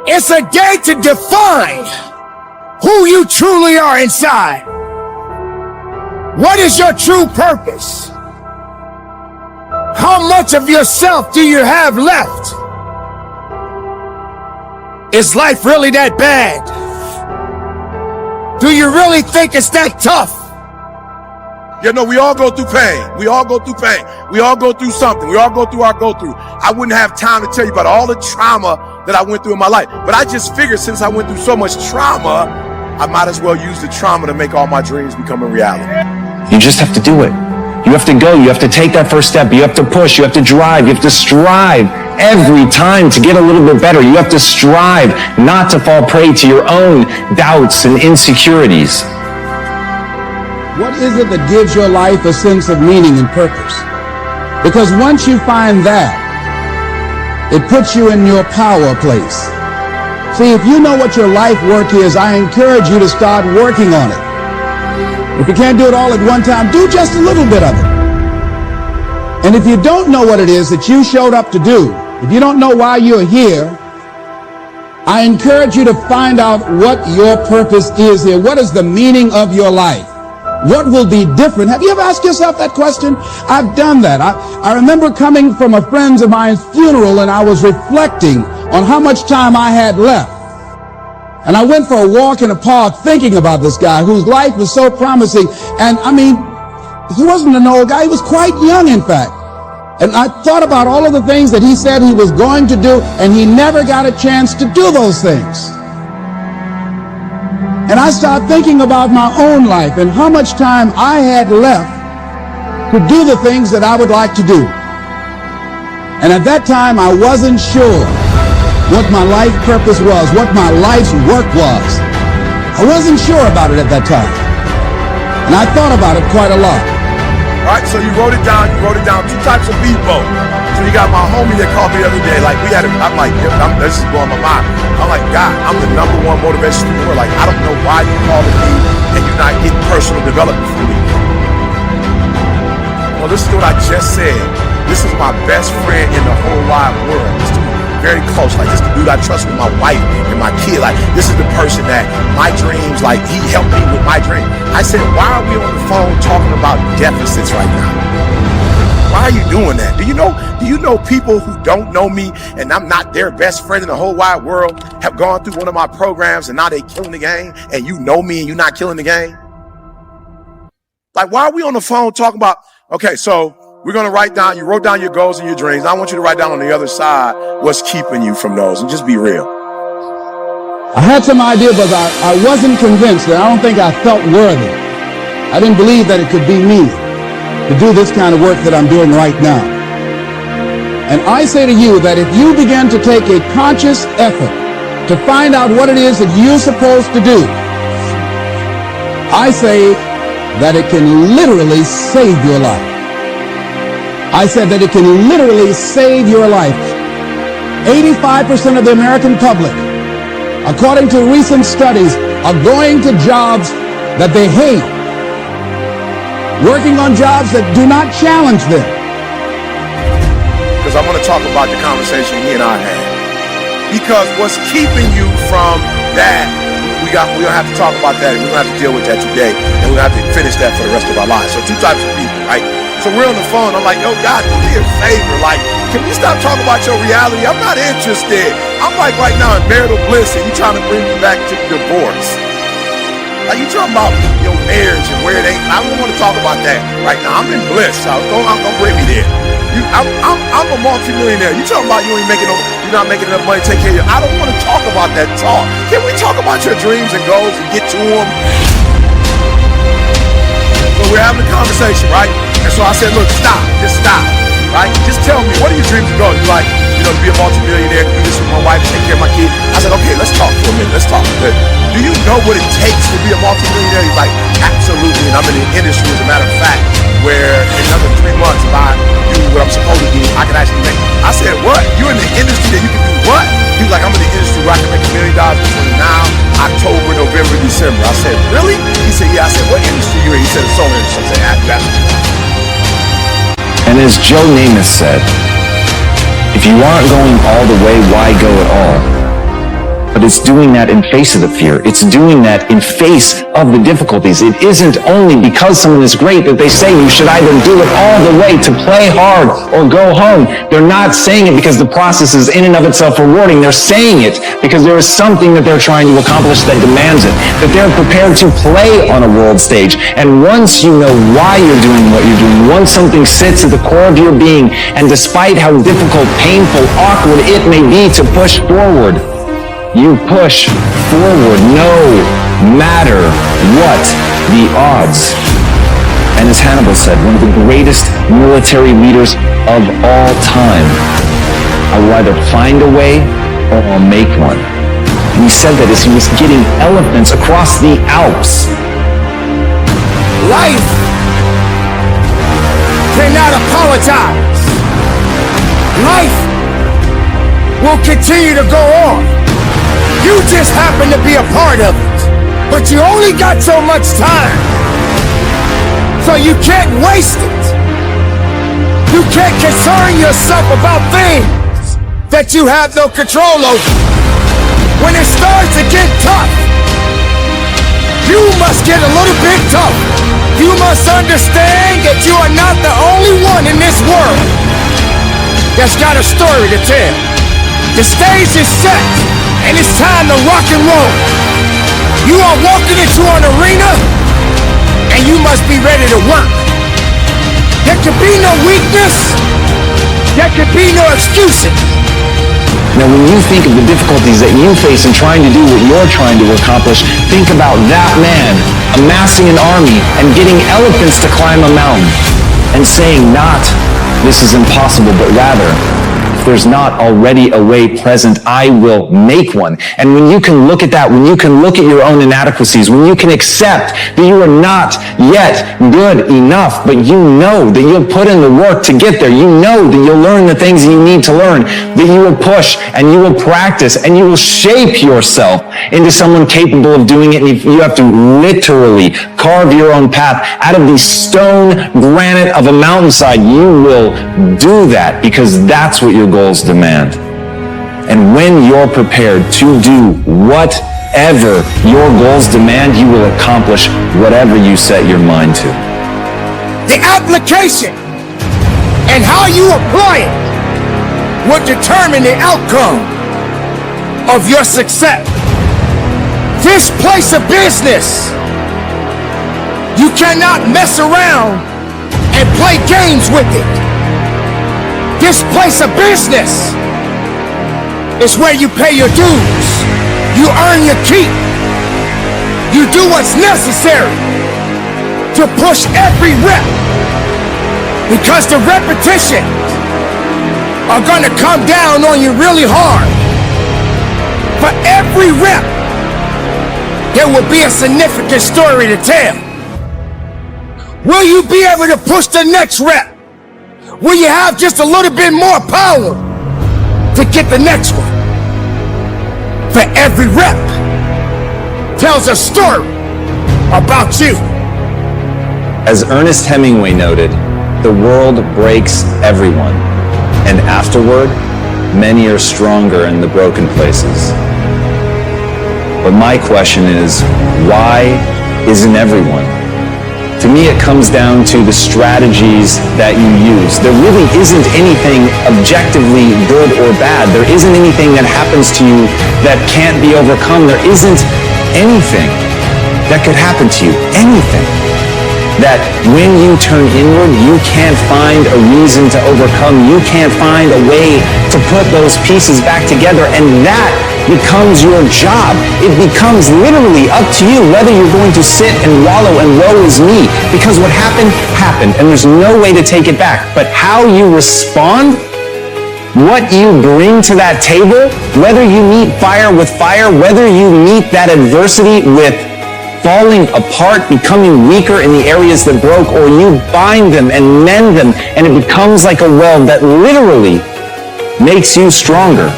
It's a day to define who you truly are inside. What is your true purpose? How much of yourself do you have left? Is life really that bad? Do you really think it's that tough? You know, we all go through pain. We all go through pain. We all go through something. We all go through our go-through. I wouldn't have time to tell you about all the trauma that I went through in my life. But I just figured since I went through so much trauma, I might as well use the trauma to make all my dreams become a reality. You just have to do it. You have to go. You have to take that first step. You have to push. You have to drive. You have to strive every time to get a little bit better. You have to strive not to fall prey to your own doubts and insecurities. What is it that gives your life a sense of meaning and purpose? Because once you find that, it puts you in your power place. See, if you know what your life work is, I encourage you to start working on it. If you can't do it all at one time, do just a little bit of it. And if you don't know what it is that you showed up to do, if you don't know why you're here, I encourage you to find out what your purpose is here. What is the meaning of your life? What will be different? Have you ever asked yourself that question? I've done that. I remember coming from a friend of mine's funeral and I was reflecting on how much time I had left. And I went for a walk in a park thinking about this guy whose life was so promising. And I mean, he wasn't an old guy. He was quite young, in fact. And I thought about all of the things that he said he was going to do, and he never got a chance to do those things. And I started thinking about my own life and how much time I had left to do the things that I would like to do. And at that time, I wasn't sure what my life purpose was, what my life's work was. I wasn't sure about it at that time. And I thought about it quite a lot. All right, so you wrote it down. Two types of people. So you got my homie that called me the other day. Like, I'm like, this is blowing my mind. I'm like, God, I'm the #1 motivation in the world. Like, I don't know why you calling me and you're not getting personal development from me. Well, listen to what I just said. This is my best friend in the whole wide world. This dude, very close. Like, this is the dude I trust with my wife and my kid. Like, this is the person that my dreams, like, he helped me with my dream. I said, why are we on the phone talking about deficits right now? Why are you doing that? Do you know people who don't know me and I'm not their best friend in the whole wide world have gone through one of my programs and now they killing the game, and you know me and you're not killing the game? Like, why are we on the phone talking about, okay, so we're going to write down, you wrote down your goals and your dreams. I want you to write down on the other side what's keeping you from those, and just be real. I had some idea, but I wasn't convinced, and I don't think I felt worthy. I didn't believe that it could be me to do this kind of work that I'm doing right now. And I say to you that if you begin to take a conscious effort to find out what it is that you're supposed to do, I say that it can literally save your life. I said that it can literally save your life. 85% of the American public, according to recent studies, are going to jobs that they hate, working on jobs that do not challenge them. Because I'm going to talk about the conversation he and I had. Because what's keeping you from that, we're going to have to talk about that, and we're going to have to deal with that today, and we're going to have to finish that for the rest of our lives. So two types of people, right? So we're on the phone. I'm like, yo, God, do me a favor. Like, can we stop talking about your reality? I'm not interested. I'm like right now in marital bliss, and you trying to bring me back to divorce. Like, you talking about your marriage and where it ain't. I don't want to talk about that right now. I'm in bliss. So don't bring me there. I'm a multimillionaire. You talking about you're not making enough money to take care of you. I don't want to talk about that talk. Can we talk about your dreams and goals and get to them? So we're having a conversation, right? And so I said, look, stop. Just stop, right? Just tell me, what are your dreams and goals? You're like, to be a multimillionaire, to do this with my wife, take care of my kid. I said, okay, let's talk for a minute. Let's talk. Do you know what it takes to be a multimillionaire? He's like, absolutely. And I'm in the industry, as a matter of fact, where in another 3 months, if I do what I'm supposed to do, I can actually make. I said, what? You're in the industry that you can do what? He was like, I'm in the industry where I can make $1 million between now, October, November, December. I said, really? He said, yeah. I said, what industry you in? He said, the solar industry. I said, that's. And as Joe Namath said, if you aren't going all the way, why go at all? But it's doing that in face of the fear. It's doing that in face of the difficulties. It isn't only because someone is great that they say you should either do it all the way to play hard or go home. They're not saying it because the process is in and of itself rewarding. They're saying it because there is something that they're trying to accomplish that demands it, that they're prepared to play on a world stage. And once you know why you're doing what you're doing, once something sits at the core of your being, and despite how difficult, painful, awkward it may be to push forward, you push forward no matter what the odds. And as Hannibal said, one of the greatest military leaders of all time, I will either find a way or I'll make one. And he said that as he was getting elephants across the Alps. Life cannot apologize. Life will continue to go on. You just happen to be a part of it. But you only got so much time. So you can't waste it. You can't concern yourself about things that you have no control over. When it starts to get tough, you must get a little bit tough. You must understand that you are not the only one in this world that's got a story to tell. The stage is set, and it's time to rock and roll. You are walking into an arena, and you must be ready to work. There could be no weakness. There could be no excuses. Now, when you think of the difficulties that you face in trying to do what you're trying to accomplish, think about that man amassing an army and getting elephants to climb a mountain and saying not, this is impossible, but rather, there's not already a way present, I will make one. And when you can look at that, when you can look at your own inadequacies, when you can accept that you are not yet good enough, but you know that you'll put in the work to get there, you know that you'll learn the things you need to learn, that you will push and you will practice and you will shape yourself into someone capable of doing it. And you have to literally carve your own path out of the stone granite of a mountainside. You will do that because that's what your goals demand. And when you're prepared to do whatever your goals demand, you will accomplish whatever you set your mind to. The application and how you apply it will determine the outcome of your success. This place of business, you cannot mess around and play games with it. This place of business is where you pay your dues. You earn your keep. You do what's necessary to push every rep, because the repetitions are gonna come down on you really hard. For every rep, there will be a significant story to tell. Will you be able to push the next rep? Will you have just a little bit more power to get the next one? For every rep tells a story about you. As Ernest Hemingway noted, the world breaks everyone, and afterward, many are stronger in the broken places. But my question is, why isn't everyone? To me, it comes down to the strategies that you use. There really isn't anything objectively good or bad. There isn't anything that happens to you that can't be overcome. There isn't anything that could happen to you. Anything that when you turn inward, you can't find a reason to overcome. You can't find a way to put those pieces back together, and that becomes your job. It becomes literally up to you whether you're going to sit and wallow and woe is me, because what happened, happened, and there's no way to take it back. But how you respond, what you bring to that table, whether you meet fire with fire, whether you meet that adversity with falling apart, becoming weaker in the areas that broke, or you bind them and mend them, and it becomes like a weld that literally makes you stronger.